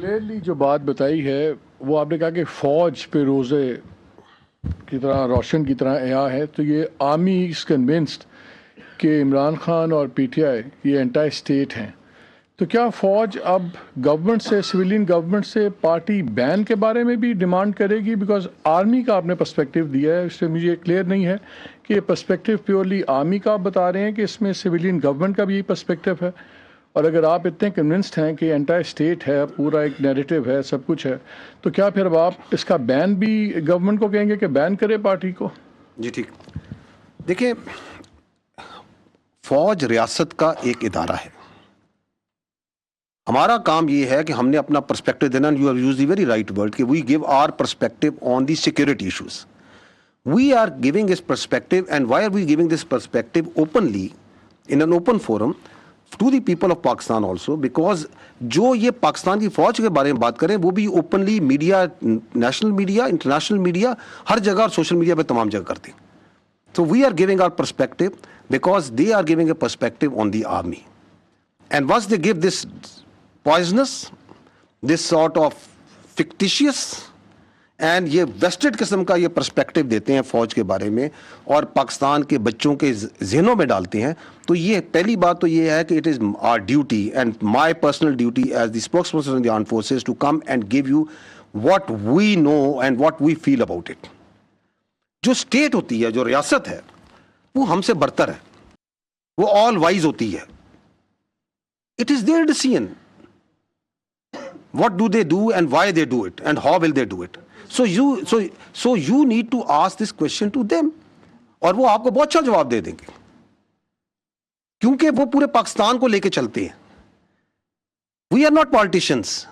Clearly جو بات بتائی ہے وہ آپ نے کہا کہ فوج پہ روزے کی طرح روشن کی طرح عیاں ہے، تو یہ آرمی از کنونسڈ کہ عمران خان اور پی ٹی آئی یہ اینٹائی اسٹیٹ ہیں، تو کیا فوج اب گورنمنٹ سے، سویلین گورنمنٹ سے پارٹی بین کے بارے میں بھی ڈیمانڈ کرے گی؟ بیکاز آرمی کا آپ نے پرسپیکٹیو دیا ہے، اس سے مجھے کلیئر نہیں ہے کہ یہ پرسپیکٹیو پیورلی آرمی کا آپ بتا رہے ہیں کہ اس میں سویلین گورنمنٹ کا بھی یہی پرسپیکٹیو ہے، اور اگر آپ اتنے کنونسڈ ہیں کہ انٹائر اسٹیٹ ہے، پورا ایک نیریٹو ہے، سب کچھ ہے، تو کیا پھر اب آپ اس کا بین بھی گورنمنٹ کو کہیں گے کہ بین کرے پارٹی کو؟ جی ٹھیک. دیکھیں، فوج ریاست کا ایک ادارہ ہے. ہمارا کام یہ ہے کہ ہم نے اپنا پرسپیکٹو دینا. You have used the very right word کہ we give our perspective on the security issues. We are giving this perspective, and why are we giving this perspective openly in an open forum to the people of Pakistan also, because جو یہ پاکستان کی فوج کے بارے میں بات کریں وہ بھی openly media, national media, international media, ہر جگہ اور سوشل میڈیا پہ تمام جگہ کرتے ہیں. So we are giving our perspective because they are giving a perspective on the army. And once they give this poisonous, this sort of fictitious and یہ vested قسم کا یہ پرسپیکٹو دیتے ہیں فوج کے بارے میں اور پاکستان کے بچوں کے ذہنوں میں ڈالتے ہیں, تو یہ پہلی بات تو یہ ہے کہ it is our duty and my personal duty as the spokesperson of the armed forces to come and give you what we know and what we feel about it. جو اسٹیٹ ہوتی ہے, جو ریاست ہے, وہ ہم سے برتر ہے, وہ آل وائز ہوتی ہے. It is their decision what do they do and why they do it and how will they do it. So you need to ask this question to them, اور وہ آپ کو بہت اچھا جواب دے دیں گے کیونکہ وہ پورے پاکستان کو لے کے چلتے ہیں. We are not politicians.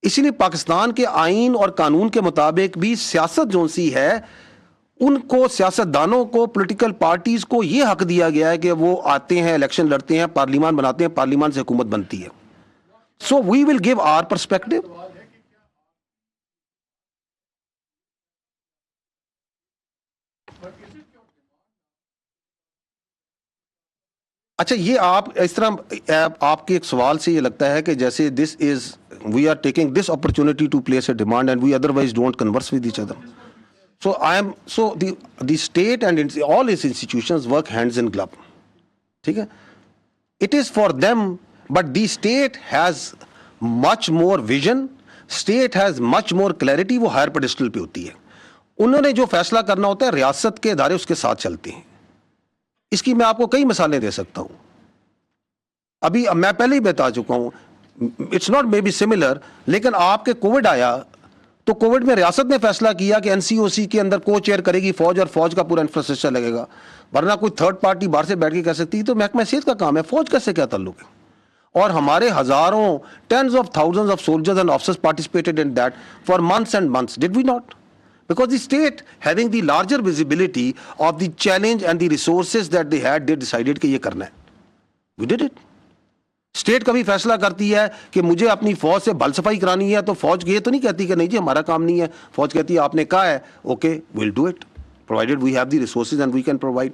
اسی لیے پاکستان کے آئین اور قانون کے مطابق بھی سیاست جو سی ہے, ان کو, سیاستدانوں کو, پولیٹیکل پارٹیز کو یہ حق دیا گیا ہے کہ وہ آتے ہیں, الیکشن لڑتے ہیں, پارلیمان بناتے ہیں, پارلیمان سے حکومت بنتی ہے. سو وی ول گیو آر پرسپیکٹو. اچھا, یہ آپ اس طرح آپ کے ایک سوال سے یہ لگتا ہے کہ جیسے this is we are taking this opportunity to place a demand and we otherwise don't converse with each other. So the state and all its institutions work hands in glove. ٹھیک ہے, it is for them, but the state has much more vision, state has much more clarity. وہ higher pedestal پہ ہوتی ہے. انہوں نے جو فیصلہ کرنا ہوتا ہے, ریاست کے ادارے اس کے ساتھ چلتے ہیں. اس کی میں آپ کو کئی مثالیں دے سکتا ہوں. ابھی میں پہلے ہی بتا چکا ہوں, it's not maybe similar, لیکن آپ کے کووڈ آیا تو کووڈ میں ریاست نے فیصلہ کیا کہ این سی او سی کے اندر کو چیئر کرے گی فوج, اور فوج کا پورا انفراسٹرکچر لگے گا, ورنہ کوئی تھرڈ پارٹی باہر سے بیٹھ کے کہہ سکتی ہے. تو محکمہ صحت کا کام ہے, فوج کا سے کیا تعلق ہے؟ اور ہمارے ہزاروں, tens of thousands of soldiers and officers participated in that for months and months. Did we not? Because the state having the larger visibility of the challenge and the resources that they had, they decided کہ یہ کرنا ہے. We did it. State کبھی فیصلہ کرتی ہے کہ مجھے اپنی فوج سے بل صفائی کرانی ہے, تو فوج یہ تو نہیں کہتی کہ نہیں جی ہمارا کام نہیں ہے. فوج کہتی ہے آپ نے کہا ہے, okay we'll do it provided we have the resources and we can provide.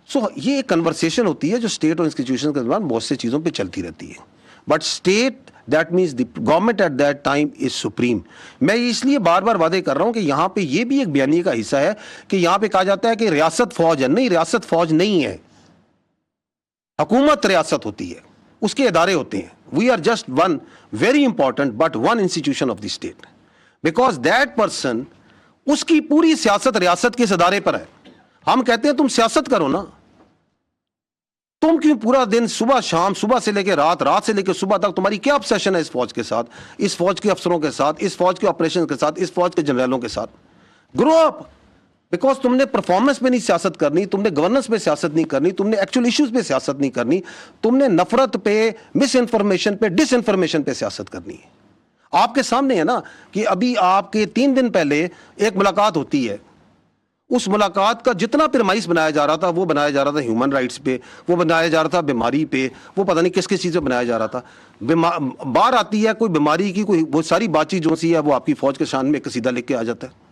So یہ ایک کنورسیشن ہوتی ہے جو اسٹیٹ اور انسٹیٹیوشن کے دوران بہت سے چیزوں پہ چلتی رہتی ہے. But state, that means the government at that time is supreme. میں اس لیے بار بار وعدے کر رہا ہوں کہ یہاں پہ یہ بھی ایک بیانیے کا حصہ ہے کہ یہاں پہ کہا جاتا ہے کہ ریاست فوج ہے. نہیں, ریاست فوج نہیں ہے, حکومت ریاست ہوتی ہے, اس کے ادارے ہوتے ہیں. We are just one very important but one institution of the state, because that person, اس کی پوری سیاست ریاست کے اس ادارے پر ہے. ہم کہتے ہیں تم سیاست کرو نا, تم کیوں پورا دن صبح شام, صبح سے لے کے رات, رات سے لے کے صبح تک تمہاری کیا obsession ہے اس فوج کے ساتھ, اس فوج کے افسروں کے ساتھ, اس فوج کے آپریشن کے ساتھ, اس فوج کے جنرلوں کے ساتھ؟ گرو اپ. بیکاز تم نے پرفارمنس پہ نہیں سیاست کرنی, تم نے گورننس پہ سیاست نہیں کرنی, تم نے ایکچوئل ایشوز پہ سیاست نہیں کرنی, تم نے نفرت پہ, مس انفارمیشن پہ, ڈس انفارمیشن پہ سیاست کرنی ہے. آپ کے سامنے ہے نا کہ ابھی آپ کے 3 دن پہلے ایک ملاقات ہوتی ہے. اس ملاقات کا جتنا پرمائس بنایا جا رہا تھا, وہ بنایا جا رہا تھا ہیومن رائٹس پہ, وہ بنایا جا رہا تھا بیماری پہ, وہ پتہ نہیں کس کس چیز پہ بنایا جا رہا تھا. باہر آتی ہے کوئی بیماری کی, کوئی وہ ساری بات چیت جو سی ہے وہ آپ کی فوج کے شان میں قصیدہ لکھ کے آ جاتا ہے.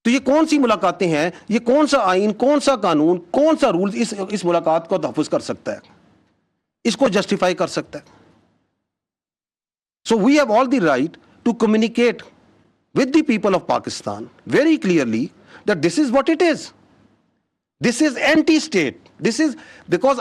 تو یہ کون سی ملاقاتیں ہیں, یہ کون سا آئین, کون سا قانون, کون سا رول اس ملاقات کو تحفظ کر سکتا ہے, اس کو جسٹیفائی کر سکتا ہے؟ So we have all the right to communicate with the people of Pakistan very clearly that this is what it is. This is anti-state. This is because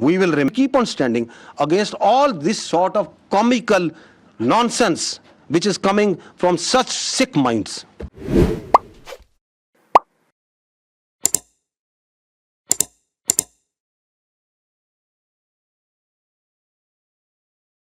We will keep on standing against all this sort of comical nonsense which is coming from such sick minds.